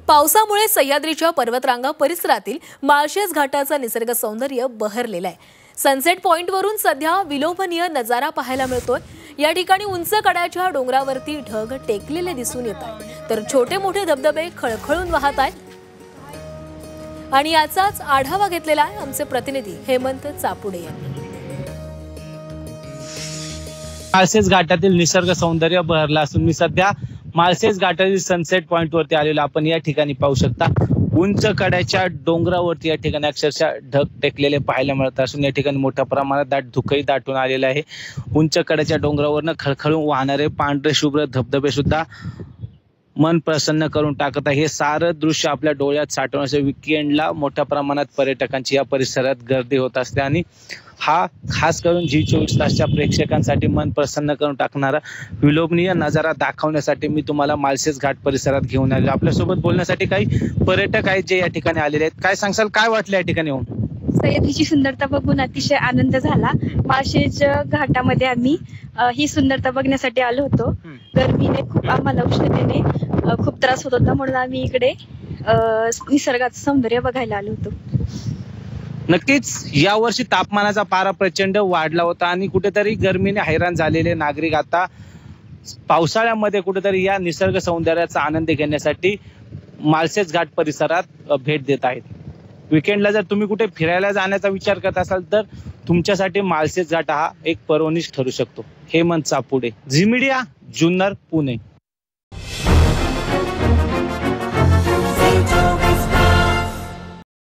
पावसामुळे सह्याद्रीच्या पर्वतरांगा परिसरातील माळशेज घाटाचा निसर्ग सौंदर्य बहरलेला आहे। सनसेट पॉइंटवरून सध्या विलोभनीय नजारा पाहायला मिळतोय। या ठिकाणी उंच कड्याच्या डोंगरावरती ढग टेकलेले दिसून येत आहेत, तर छोटे मोठे धबधबे खळखळून वाहत आहेत। आणि याचाच आढावा घेतलेला आहे आमचे प्रतिनिधी हेमंत चापुडे यांनी। माळशेज घाटातील निसर्ग सौंदर्य बहरला असून मी सध्या माळशेज घाटातील सनसेट पॉइंट वरती आलेलो। आपण या ठिकाणी पाहू शकता उंच कड्याच्या डोंगरावरती या ठिकाणी अक्षरशः ढग टेकलेले पाहायला मिळत असून या ठिकाणी मोठ्या प्रमाणात दाट धुकही दाटून आलेला आहे। उंच कड्याच्या डोंगरावरनं खळखळून वाहणारे पांढरे शुभ्र धबधबे सुद्धा मन प्रसन्न करून टाकत आहे। हे सारं दृश्य आपल्या डोळ्यात साठवण्याच्या वीकेंडला मोठ्या प्रमाणात पर्यटकांची या परिसरात गर्दी होत असते आणि हा खास करून जी24 तासच्या प्रेक्षकांसाठी मन प्रसन्न करून टाकणारा विलोभनीय नजारा दाखवण्यासाठी मी तुम्हाला माळशेज घाट परिसरात घेऊन आलो। आपल्यासोबत बोलण्यासाठी काही पर्यटक आहेत जे या ठिकाणी आलेले आहेत। काय सांगसाल, काय वाटलं या ठिकाणी येऊन? सह्याद्रीची सुंदरता बघून अतिशय आनंद झाला। माळशेज घाटामध्ये आम्ही ही सुंदरता बघण्यासाठी आलो होतो। गर्मीने खूप आम्हाला उष्णतेने खूप त्रास होत होता, म्हणून आम्ही इकडे निसर्गाचं सौंदर्य बघायला आलो होतो। नक्कीच यावर्षी तापमानाचा पारा प्रचंड वाढला होता आणि कुठेतरी गर्मीने हैराण झालेले नागरिक आता पावसाळ्यामध्ये कुठेतरी या निसर्ग सौंदर्याचा आनंद घेण्यासाठी माळशेज घाट परिसरात भेट देत आहेत। वीकेंडला जर तुम्ही कुठे फिरायला जाण्याचा विचार करत असाल तर तुमच्यासाठी माळशेज घाट हा एक पर्वणीच ठरू शकतो। हेमंत चापुडे, झी मीडिया, जुन्नर, पुणे।